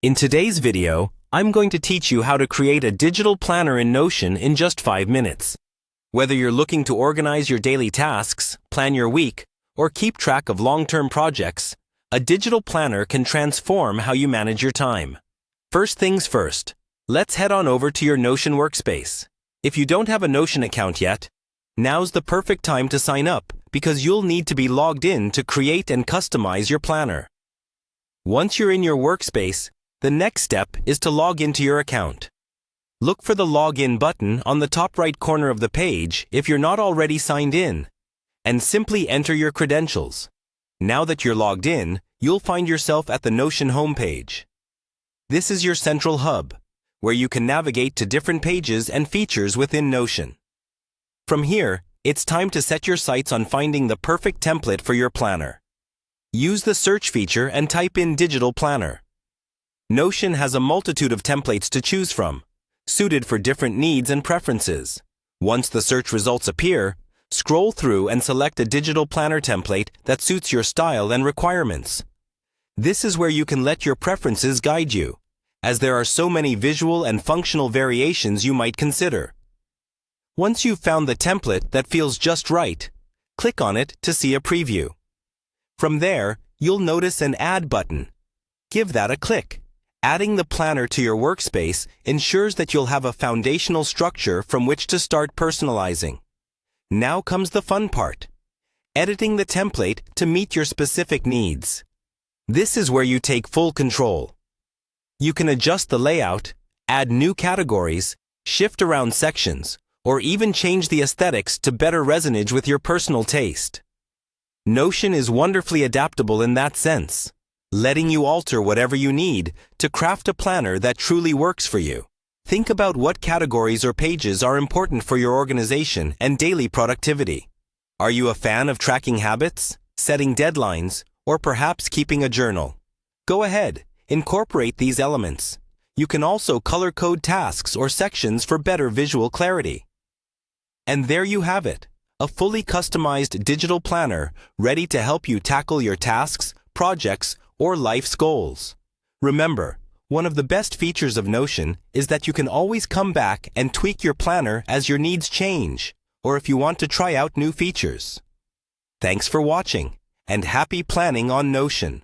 In today's video, I'm going to teach you how to create a digital planner in Notion in just 5 minutes. Whether you're looking to organize your daily tasks, plan your week, or keep track of long-term projects, a digital planner can transform how you manage your time. First things first, let's head on over to your Notion workspace. If you don't have a Notion account yet, now's the perfect time to sign up because you'll need to be logged in to create and customize your planner. Once you're in your workspace, the next step is to log into your account. Look for the Login button on the top right corner of the page if you're not already signed in, and simply enter your credentials. Now that you're logged in, you'll find yourself at the Notion homepage. This is your central hub, where you can navigate to different pages and features within Notion. From here, it's time to set your sights on finding the perfect template for your planner. Use the search feature and type in Digital Planner. Notion has a multitude of templates to choose from, suited for different needs and preferences. Once the search results appear, scroll through and select a digital planner template that suits your style and requirements. This is where you can let your preferences guide you, as there are so many visual and functional variations you might consider. Once you've found the template that feels just right, click on it to see a preview. From there, you'll notice an Add button. Give that a click. Adding the planner to your workspace ensures that you'll have a foundational structure from which to start personalizing. Now comes the fun part, editing the template to meet your specific needs. This is where you take full control. You can adjust the layout, add new categories, shift around sections, or even change the aesthetics to better resonate with your personal taste. Notion is wonderfully adaptable in that sense, letting you alter whatever you need to craft a planner that truly works for you. Think about what categories or pages are important for your organization and daily productivity. Are you a fan of tracking habits, setting deadlines, or perhaps keeping a journal? Go ahead, incorporate these elements. You can also color code tasks or sections for better visual clarity. And there you have it, a fully customized digital planner ready to help you tackle your tasks, projects, or life's goals. Remember, one of the best features of Notion is that you can always come back and tweak your planner as your needs change, or if you want to try out new features. Thanks for watching, and happy planning on Notion.